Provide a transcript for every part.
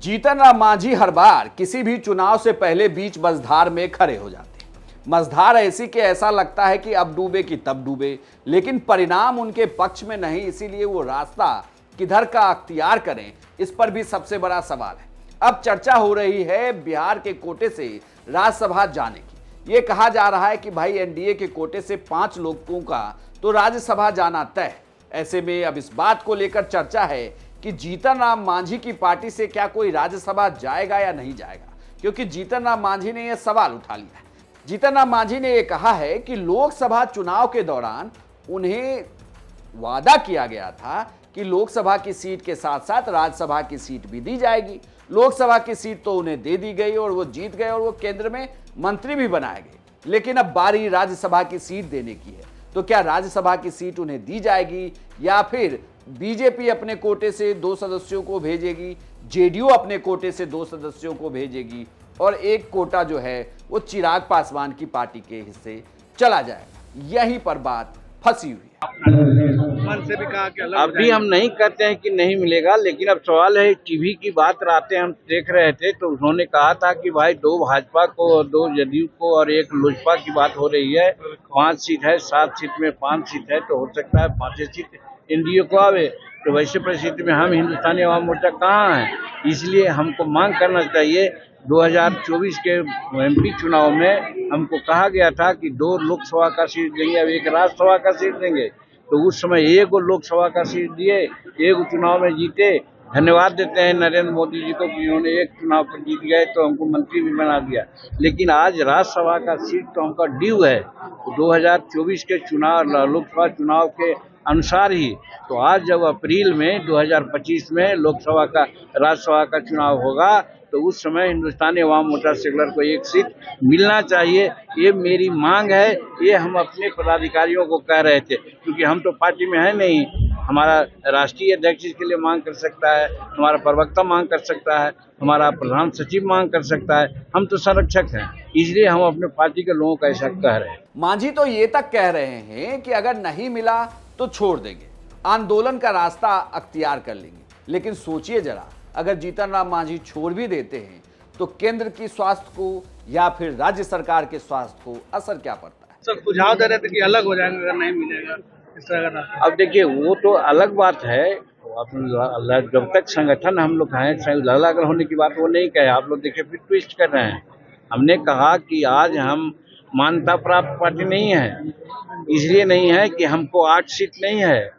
जीतन राम मांझी हर बार किसी भी चुनाव से पहले बीच मझधार में खड़े हो जाते हैं। मझधार ऐसी कि ऐसा लगता है कि अब डूबे कि तब डूबे, लेकिन परिणाम उनके पक्ष में नहीं, इसीलिए वो रास्ता किधर का अख्तियार करें, इस पर भी सबसे बड़ा सवाल है। अब चर्चा हो रही है बिहार के कोटे से राज्यसभा जाने की। ये कहा जा रहा है कि भाई एनडीए के कोटे से 5 लोगों का तो राज्यसभा जाना तय है। ऐसे में अब इस बात को लेकर चर्चा है कि जीतन राम मांझी की पार्टी से क्या कोई राज्यसभा जाएगा या नहीं जाएगा, क्योंकि जीतन राम मांझी ने यह सवाल उठा लिया है। जीतन राम मांझी ने यह कहा है कि लोकसभा चुनाव के दौरान उन्हें वादा किया गया था कि लोकसभा की सीट के साथ साथ राज्यसभा की सीट भी दी जाएगी। लोकसभा की सीट तो उन्हें दे दी गई और वो जीत गए और वो केंद्र में मंत्री भी बनाए गए, लेकिन अब बारी राज्यसभा की सीट देने की है। तो क्या राज्यसभा की सीट उन्हें दी जाएगी या फिर बीजेपी अपने कोटे से 2 सदस्यों को भेजेगी, जेडीयू अपने कोटे से 2 सदस्यों को भेजेगी और एक कोटा जो है वो चिराग पासवान की पार्टी के हिस्से चला जाएगा। यहीं पर बात फंसी हुई है। मन से भी कहा कि अलग अभी हम नहीं कहते हैं कि नहीं मिलेगा, लेकिन अब सवाल है टीवी की बात रातें हम देख रहे थे तो उन्होंने कहा था कि भाई 2 भाजपा को और 2 जदयू को और 1 लोजपा की बात हो रही है। 5 सीट है, 7 सीट में 5 सीट है, तो हो सकता है 5 सीट एनडीए को आवे। तो वैसे परिस्थिति में हम हिंदुस्तानी अवाम मोर्चा कहाँ हैं, इसलिए हमको मांग करना चाहिए। 2024 के एमपी चुनाव में हमको कहा गया था कि 2 लोकसभा का सीट देंगे, अब 1 राज्यसभा का सीट देंगे। तो उस समय 1 लोकसभा का सीट दिए, 1 चुनाव में जीते। धन्यवाद देते हैं नरेंद्र मोदी जी को कि उन्होंने 1 चुनाव पर जीत गए तो हमको मंत्री भी बना दिया। लेकिन आज राज्यसभा का सीट तो हमका ड्यू है 2024 के चुनाव, लोकसभा चुनाव के अनुसार ही। तो आज जब अप्रैल में 2025 में लोकसभा का राज्यसभा का चुनाव होगा तो उस समय हिंदुस्तानी अवाम मोर्चा सेकुलर को 1 सीट मिलना चाहिए। ये मेरी मांग है, ये हम अपने पदाधिकारियों को कह रहे थे, क्योंकि हम तो पार्टी में है नहीं। हमारा राष्ट्रीय अध्यक्ष इसके लिए मांग कर सकता है, हमारा प्रवक्ता मांग कर सकता है, हमारा प्रधान सचिव मांग कर सकता है, हम तो संरक्षक हैं, इसलिए हम अपने पार्टी के लोगों का ऐसा कह रहे हैं। मांझी तो ये तक कह रहे हैं कि अगर नहीं मिला तो छोड़ देंगे, आंदोलन का रास्ता अख्तियार कर लेंगे। लेकिन सोचिए जरा, अगर जीतन राम मांझी छोड़ भी देते हैं तो केंद्र की स्वास्थ्य को या फिर राज्य सरकार के स्वास्थ्य को असर क्या पड़ता है? सब सुझाव दे रहे थे कि अलग हो जाएंगे अगर नहीं मिलेगा इस तरह का। अब देखिए वो तो अलग बात है, जब तक संगठन हम लोग हैं, अलग अलग होने की बात वो नहीं कहे। आप लोग देखिए फिर ट्विस्ट कर रहे हैं। हमने कहा कि आज हम मान्यता प्राप्त पार्टी नहीं है, इसलिए नहीं है कि हमको 8 सीट नहीं है,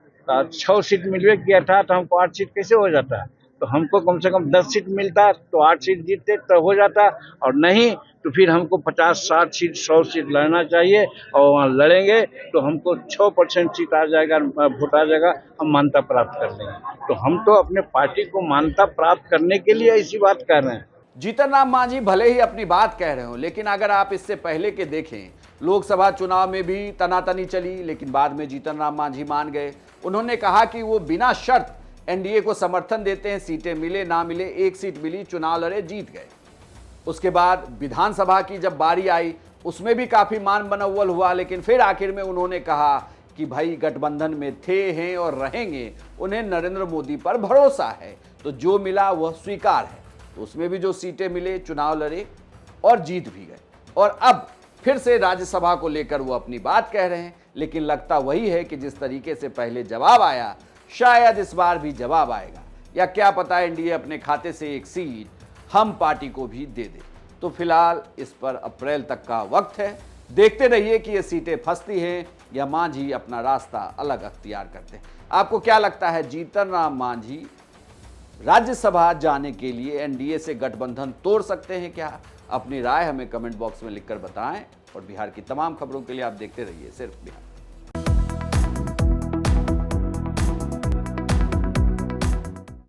6 सीट मिलवे किया था तो हमको 8 सीट कैसे हो जाता है। तो हमको कम से कम 10 सीट मिलता तो 8 सीट जीतते तो हो जाता, और नहीं तो फिर हमको 50, 60 सीट, 100 सीट लड़ना चाहिए और वहाँ लड़ेंगे तो हमको 6% सीट आ जाएगा, वोट आ जाएगा, हम मान्यता प्राप्त कर लेंगे। तो हम तो अपने पार्टी को मान्यता प्राप्त करने के लिए ऐसी बात कर रहे हैं। जीतन राम मांझी भले ही अपनी बात कह रहे हो, लेकिन अगर आप इससे पहले के देखें, लोकसभा चुनाव में भी तनातनी चली, लेकिन बाद में जीतन राम मांझी मान गए। उन्होंने कहा कि वो बिना शर्त एनडीए को समर्थन देते हैं, सीटें मिले ना मिले, 1 सीट मिली, चुनाव लड़े, जीत गए। उसके बाद विधानसभा की जब बारी आई उसमें भी काफी मान बनौवल हुआ, लेकिन फिर आखिर में उन्होंने कहा कि भाई गठबंधन में थे, हैं और रहेंगे, उन्हें नरेंद्र मोदी पर भरोसा है, तो जो मिला वह स्वीकार है। तो उसमें भी जो सीटें मिले, चुनाव लड़े और जीत भी गए। और अब फिर से राज्यसभा को लेकर वो अपनी बात कह रहे हैं, लेकिन लगता वही है कि जिस तरीके से पहले जवाब आया, शायद इस बार भी जवाब आएगा, या क्या पता एनडीए अपने खाते से 1 सीट हम पार्टी को भी दे दे। तो फिलहाल इस पर अप्रैल तक का वक्त है। देखते रहिए कि ये सीटें फंसती हैं या मांझी अपना रास्ता अलग अख्तियार करते हैं। आपको क्या लगता है, जीतन राम मांझी राज्यसभा जाने के लिए एनडीए से गठबंधन तोड़ सकते हैं क्या? अपनी राय हमें कमेंट बॉक्स में लिखकर बताएं और बिहार की तमाम खबरों के लिए आप देखते रहिए सिर्फ बिहार।